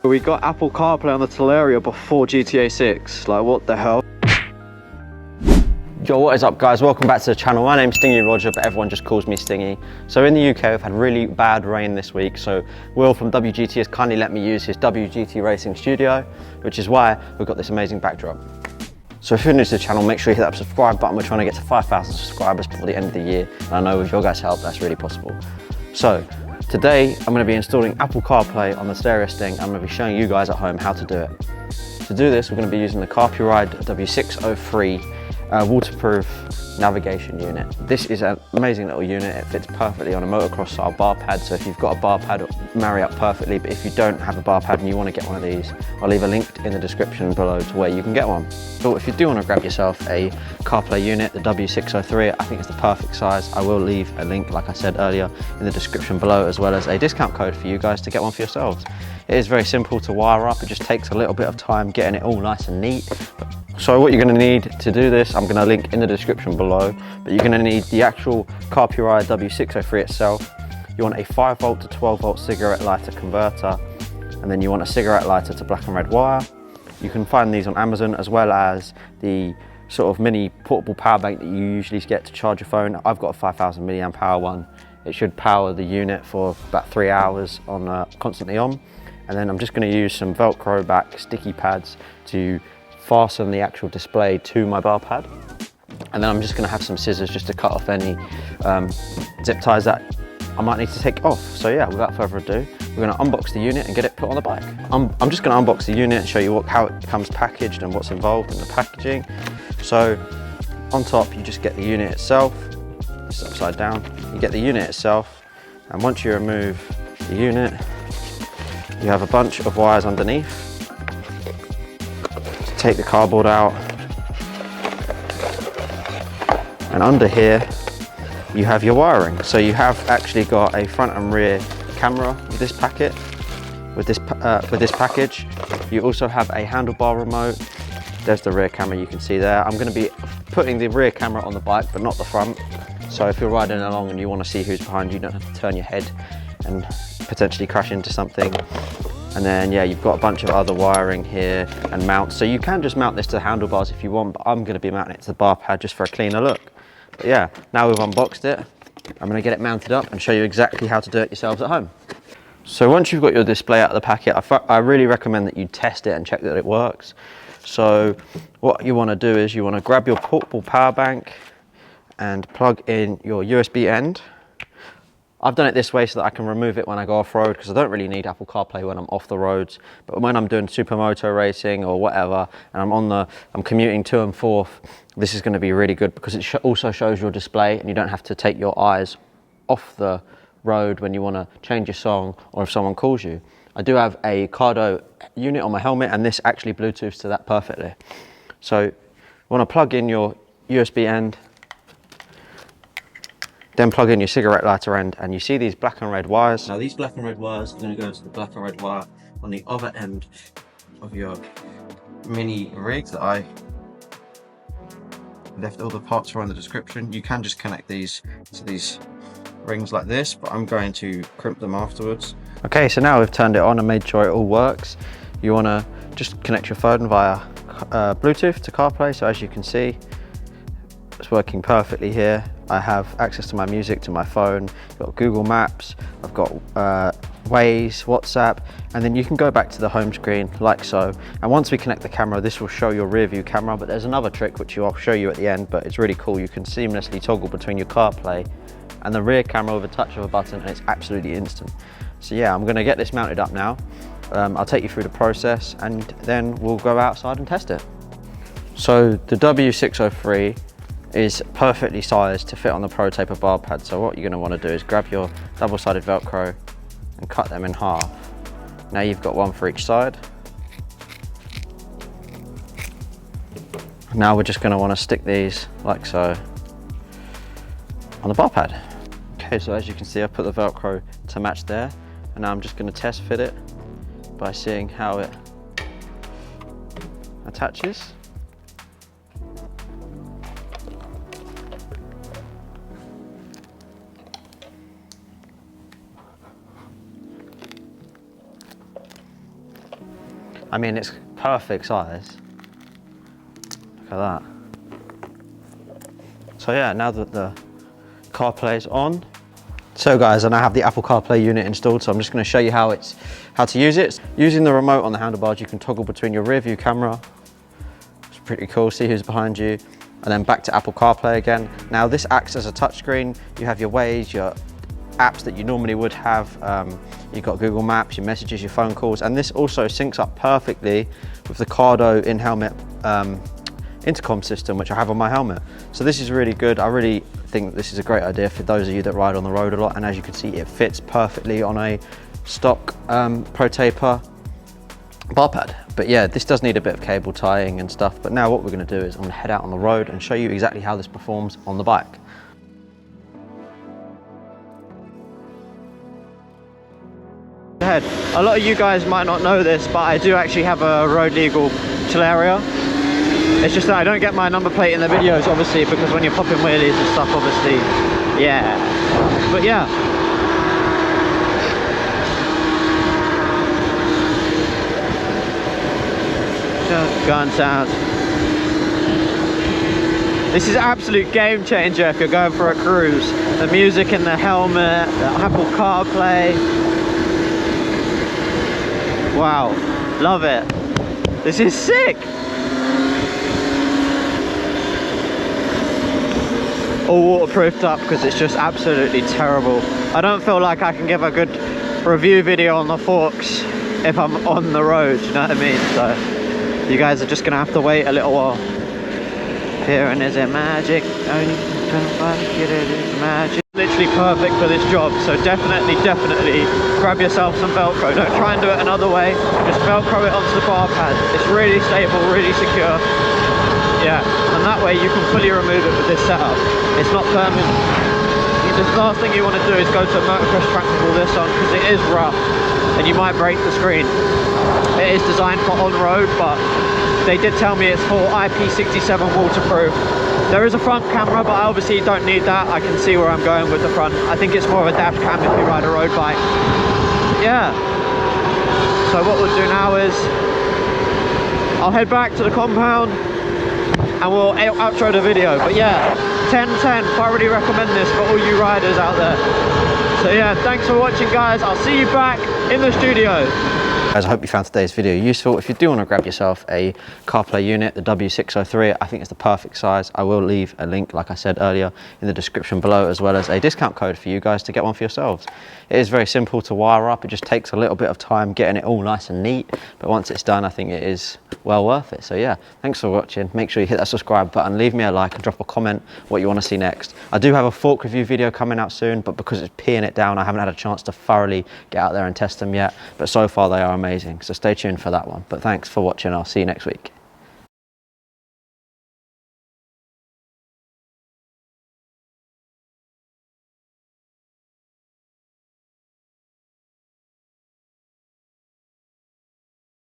We got Apple CarPlay on the TALARIA before GTA 6. Like, what the hell? Yo, what is up guys? Welcome back to the channel. My name's Stingy Roger, but everyone just calls me Stingy. So in the UK, we've had really bad rain this week. So Will from WGT has kindly let me use his WGT Racing Studio, which is why we've got this amazing backdrop. So if you're new to the channel, make sure you hit that subscribe button. We're trying to get to 5,000 subscribers before the end of the year. And I know with your guys' help, that's really possible. So today, I'm going to be installing Apple CarPlay on the stereo Sting. I'm going to be showing you guys at home how to do it. To do this, we're going to be using the CarPuride W603 waterproof navigation unit. This is an amazing little unit. It fits perfectly on a motocross style bar pad. So if you've got a bar pad, it'll marry up perfectly. But if you don't have a bar pad and you want to get one of these, I'll leave a link in the description below to where you can get one. So if you do want to grab yourself a CarPlay unit, the W603, I think it's the perfect size. I will leave a link, like I said earlier, in the description below, as well as a discount code for you guys to get one for yourselves. It is very simple to wire up. It just takes a little bit of time getting it all nice and neat. So what you're going to need to do this, I'm going to link in the description below, but you're going to need the actual CarPuride W603 itself. You want a 5 volt to 12 volt cigarette lighter converter, and then you want a cigarette lighter to black and red wire. You can find these on Amazon, as well as the sort of mini portable power bank that you usually get to charge your phone. I've got a 5,000 milliamp hour one. It should power the unit for about 3 hours on constantly on. And then I'm just going to use some Velcro back sticky pads to fasten the actual display to my bar pad. And then I'm just going to have some scissors just to cut off any zip ties that I might need to take off. So yeah, without further ado, we're going to unbox the unit and get it put on the bike. I'm just going to unbox the unit and show you how it comes packaged and what's involved in the packaging. So on top, you just get the unit itself. It's upside down. You get the unit itself, and once you remove the unit, you have a bunch of wires underneath. Take the cardboard out, and under here you have your wiring. So you have actually got a front and rear camera with this packet, with this package. You also have a handlebar remote. There's the rear camera, you can see there. I'm going to be putting the rear camera on the bike, but not the front. So if you're riding along and you want to see who's behind you, you don't have to turn your head and potentially crash into something. And then yeah, you've got a bunch of other wiring here and mounts. So you can just mount this to the handlebars if you want, but I'm going to be mounting it to the bar pad just for a cleaner look. But yeah, now we've unboxed it, I'm going to get it mounted up and show you exactly how to do it yourselves at home. So once you've got your display out of the packet, I really recommend that you test it and check that it works. So what you want to do is you want to grab your portable power bank and plug in your USB end. I've done it this way so that I can remove it when I go off-road, because I don't really need Apple CarPlay when I'm off the roads. But when I'm doing supermoto racing or whatever, and I'm commuting to and forth, this is going to be really good because it also shows your display, and you don't have to take your eyes off the road when you want to change your song or if someone calls you. I do have a Cardo unit on my helmet, and this actually Bluetooths to that perfectly. So you want to plug in your USB end, then plug in your cigarette lighter end, and you see these black and red wires. Now these black and red wires are going to go to the black and red wire on the other end of your mini rig that I left all the parts for in the description. You can just connect these to these rings like this, but I'm going to crimp them afterwards. Okay, so now we've turned it on and made sure it all works. You want to just connect your phone via Bluetooth to CarPlay. So as you can see, it's working perfectly here. I have access to my music to my phone. I've got Google Maps, I've got Waze, WhatsApp, and then you can go back to the home screen like so. And once we connect the camera, this will show your rear view camera, but there's another trick which I'll show you at the end, but it's really cool. You can seamlessly toggle between your CarPlay and the rear camera with a touch of a button, and it's absolutely instant. So yeah, I'm gonna get this mounted up now. I'll take you through the process, and then we'll go outside and test it. So the W603 is perfectly sized to fit on the Pro Taper bar pad. So what you're going to want to do is grab your double-sided Velcro and cut them in half. Now you've got one for each side. Now we're just going to want to stick these like so on the bar pad. Okay, so as you can see, I put the Velcro to match there, and now I'm just going to test fit it by seeing how it attaches. I mean, it's perfect size. Look at that. So yeah, now that the CarPlay is on. So guys, I now have the Apple CarPlay unit installed, so I'm just going to show you how to use it. Using the remote on the handlebars, you can toggle between your rear view camera. It's pretty cool, see who's behind you. And then back to Apple CarPlay again. Now this acts as a touchscreen. You have your Waze, your apps that you normally would have. You've got Google Maps, your messages, your phone calls, and this also syncs up perfectly with the Cardo in-helmet intercom system, which I have on my helmet. So this is really good. I really think this is a great idea for those of you that ride on the road a lot, and as you can see, it fits perfectly on a stock Pro Taper bar pad. But yeah, this does need a bit of cable tying and stuff, but now what we're going to do is I'm going to head out on the road and show you exactly how this performs on the bike. Ahead. A lot of you guys might not know this, but I do actually have a road legal TALARIA. It's just that I don't get my number plate in the videos, obviously, because when you're popping wheelies and stuff, obviously, yeah. But yeah. Gun sound. This is an absolute game changer if you're going for a cruise. The music in the helmet, the Apple CarPlay. Wow, love it. This is sick. All waterproofed up because it's just absolutely terrible. I don't feel like I can give a good review video on the forks if I'm on the road, you know what I mean? So you guys are just gonna have to wait a little while. Here and is it magic? Only it is magic. Literally perfect for this job, so definitely grab yourself some Velcro. Don't try and do it another way, just Velcro it onto the bar pad. It's really stable, really secure. Yeah, and that way you can fully remove it with this setup. It's not permanent. The last thing you want to do is go to a motocross track with all this on, because it is rough and you might break the screen. It is designed for on-road, but they did tell me it's for IP67 waterproof. There is a front camera, but I obviously don't need that. I can see where I'm going with the front. I think it's more of a dash cam if you ride a road bike. Yeah. So what we'll do now is I'll head back to the compound and we'll outro the video. But yeah, 10/10, thoroughly recommend this for all you riders out there. So yeah, thanks for watching guys. I'll see you back in the studio. Guys, I hope you found today's video useful. If you do want to grab yourself a CarPlay unit, the W603, I think it's the perfect size. I will leave a link, like I said earlier, in the description below, as well as a discount code for you guys to get one for yourselves. It is very simple to wire up. It just takes a little bit of time getting it all nice and neat, but once it's done, I think it is well worth it. So yeah, thanks for watching. Make sure you hit that subscribe button, leave me a like and drop a comment what you want to see next. I do have a fork review video coming out soon, but because it's peeing it down, I haven't had a chance to thoroughly get out there and test them yet, but so far they are amazing. So stay tuned for that one. But thanks for watching. I'll see you next week.